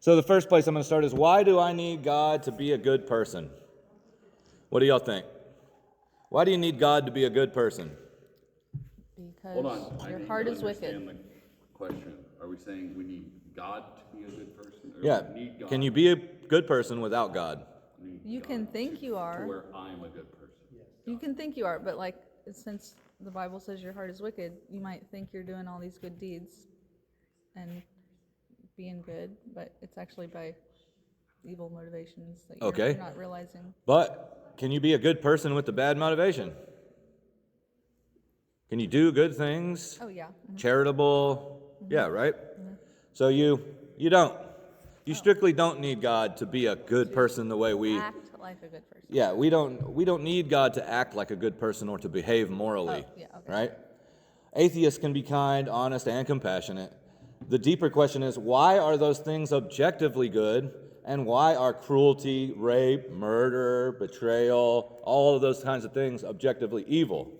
So the first place I'm going to start is, why do I need God to be a good person? What do y'all think? Why do you need God to be a good person? Because your heart is wicked. The question. Are we saying we need God to be a good person? Or Yeah. we need God Can you be a good person without God? You can think you are. To where I'm a good person. You can think you are, but like, since the Bible says your heart is wicked, you might think you're doing all these good deeds and being good, but it's actually by evil motivations that you're not realizing. But can you be a good person with the bad motivation? Can you do good things? Oh, yeah. Mm-hmm. Charitable? Mm-hmm. Yeah, right? Mm-hmm. So you don't. You strictly don't need God to be a good person the way we act like a good person. Yeah, we don't need God to act like a good person or to behave morally. Oh, yeah, okay. Right? Atheists can be kind, honest, and compassionate. The deeper question is, why are those things objectively good, and why are cruelty, rape, murder, betrayal, all of those kinds of things objectively evil,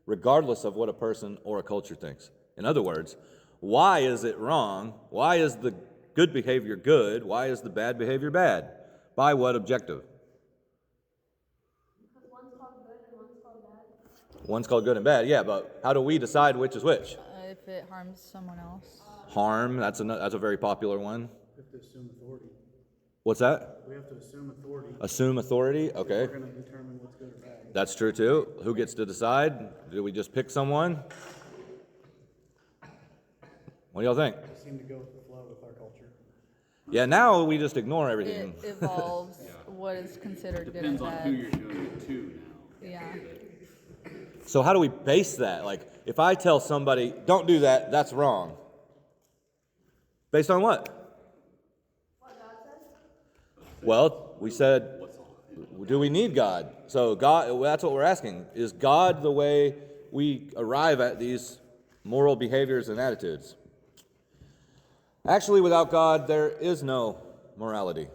regardless of what a person or a culture thinks? In other words, why is it wrong? Why is the good behavior good? Why is the bad behavior bad? By what objective? Because one's called good and one's called bad. One's called good and bad, yeah, but how do we decide which is which? If it harms someone else. Harm, that's a very popular one. We have to assume authority. What's that? We have to assume authority. Assume authority, okay. We're going to determine what's good or bad. That's true too. Who gets to decide? Do we just pick someone? What do y'all think? We seem to go with the flow with our culture. Yeah, now we just ignore everything. It evolves what is considered good and Depends on bad. who you're doing it to now. Yeah. So how do we base that? Like, if I tell somebody, don't do that, that's wrong. Based on what? What God says? Well, we said, do we need God? So God, that's what we're asking. Is God the way we arrive at these moral behaviors and attitudes? Actually, without God, there is no morality.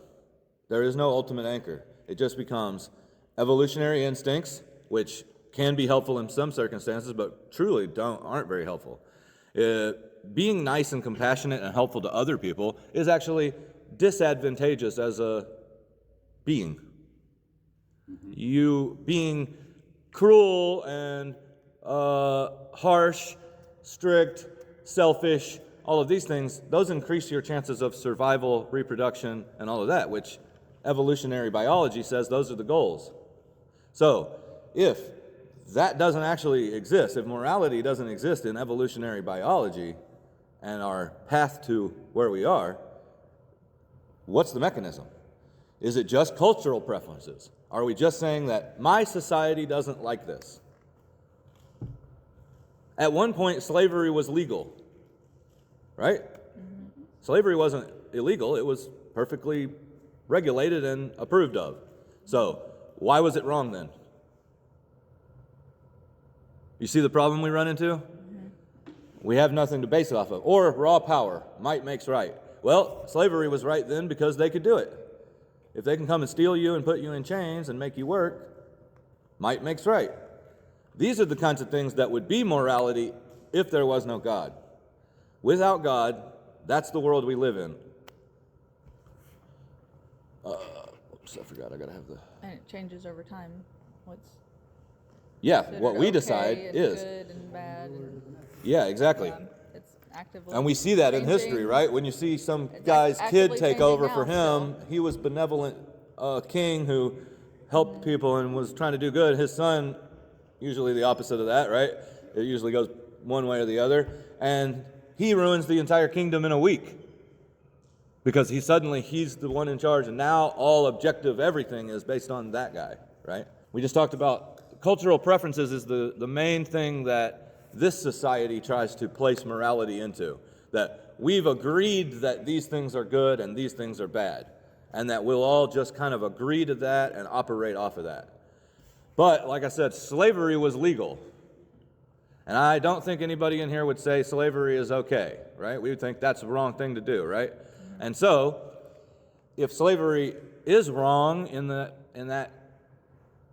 There is no ultimate anchor. It just becomes evolutionary instincts, which can be helpful in some circumstances, but truly aren't very helpful. Being nice and compassionate and helpful to other people is actually disadvantageous as a being. You being cruel and harsh, strict, selfish, all of these things, those increase your chances of survival, reproduction, and all of that, which evolutionary biology says those are the goals. So, if that doesn't actually exist, if morality doesn't exist in evolutionary biology and our path to where we are, what's the mechanism? Is it just cultural preferences? Are we just saying that my society doesn't like this? At one point, slavery was legal, right? Mm-hmm. Slavery wasn't illegal. It was perfectly regulated and approved of. So, why was it wrong then? You see the problem we run into? Mm-hmm. We have nothing to base it off of. Or raw power. Might makes right. Well, slavery was right then because they could do it. If they can come and steal you and put you in chains and make you work, might makes right. These are the kinds of things that would be morality if there was no God. Without God, that's the world we live in. Oops, I forgot. I gotta have the. And it changes over time. What's Yeah, considered what we okay decide and is. good and bad. And, Yeah, exactly. it's actively. And we see that in changing. history, right? When you see some It's guy's kid actively take changing over now for him, still. he was benevolent king who helped people and was trying to do good. His son, usually the opposite of that, right? It usually goes one way or the other. And he ruins the entire kingdom in a week because he's the one in charge, and now all objective everything is based on that guy, right? We just talked about cultural preferences is the main thing that this society tries to place morality into, that we've agreed that these things are good and these things are bad, and that we'll all just kind of agree to that and operate off of that. But, like I said, slavery was legal. And I don't think anybody in here would say slavery is okay, right? We would think that's the wrong thing to do, right? Mm-hmm. And so, if slavery is wrong in that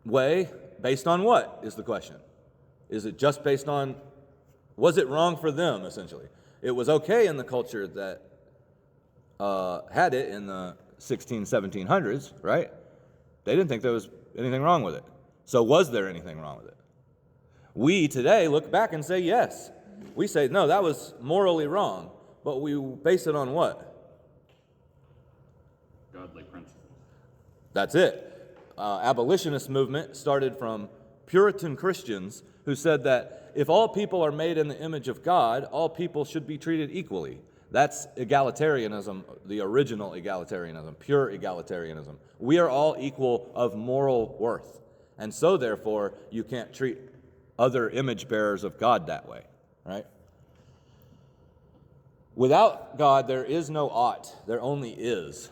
way, based on what is the question? Is it just based on, was it wrong for them, essentially? It was okay in the culture that had it in the 1700s, right? They didn't think there was anything wrong with it. So was there anything wrong with it? We today look back and say yes. We say, no, that was morally wrong. But we base it on what? Godly principles. That's it. Abolitionist movement started from Puritan Christians who said that if all people are made in the image of God, all people should be treated equally. That's egalitarianism, the original egalitarianism, pure egalitarianism. We are all equal of moral worth. And so, therefore, you can't treat other image bearers of God that way, right? Without God, there is no ought. There only is.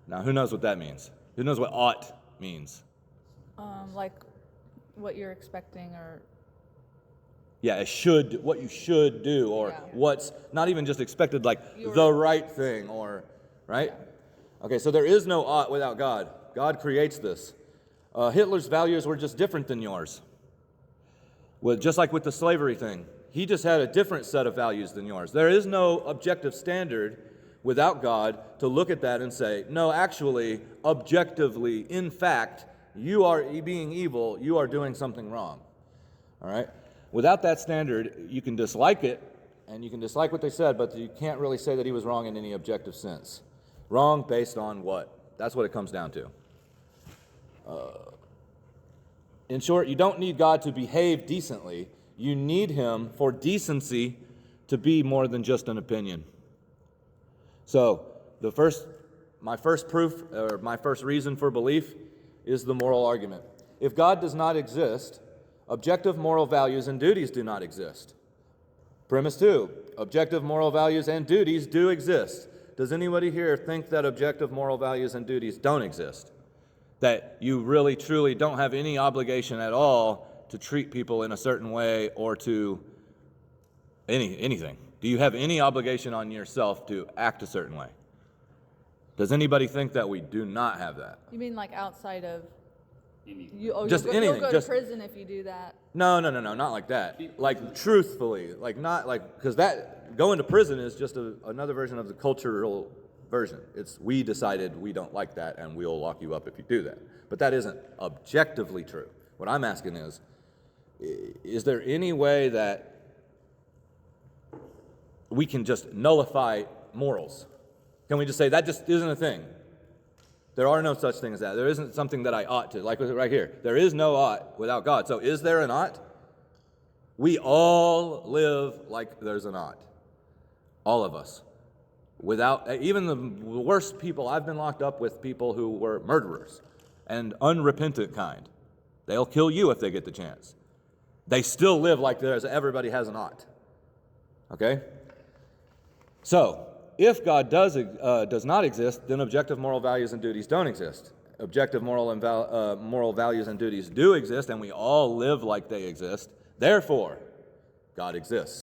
Now, who knows what that means? Who knows what ought means? Like what you're expecting, or Yeah, what you should do, or Yeah. what's not even just expected, like You're- the right thing, or, right? Okay, so there is no ought without God. God creates this. Hitler's values were just different than yours. Just like with the slavery thing. He just had a different set of values than yours. There is no objective standard without God to look at that and say, no, actually, objectively, in fact, you are being evil, you are doing something wrong. All right? Without that standard, you can dislike it, and you can dislike what they said, but you can't really say that he was wrong in any objective sense. Wrong based on what? That's what it comes down to. In short, you don't need God to behave decently. You need him for decency to be more than just an opinion. So, my first proof, or my first reason for belief, is the moral argument. If God does not exist, objective moral values and duties do not exist. Premise 2, objective moral values and duties do exist. Does anybody here think that objective moral values and duties don't exist? That you really, truly don't have any obligation at all to treat people in a certain way or to anything? Do you have any obligation on yourself to act a certain way? Does anybody think that we do not have that? you mean like outside of Anything. Just you'll anything, go just- to prison if you do that. No, not like that. Like truthfully, like not like, because that going to prison is just another version of the cultural version. It's we decided we don't like that and we'll lock you up if you do that. But that isn't objectively true. What I'm asking is there any way that we can just nullify morals? Can we just say that just isn't a thing? There are no such thing as that. There isn't something that I ought to, like right here. There is no ought without God. So is there an ought? We all live like there's an ought. All of us. Without, even the worst people, I've been locked up with people who were murderers and unrepentant kind. They'll kill you if they get the chance. They still live like everybody has an ought. Okay? So, if God does not exist, then objective moral values and duties don't exist. Objective moral values and duties do exist, and we all live like they exist. Therefore, God exists.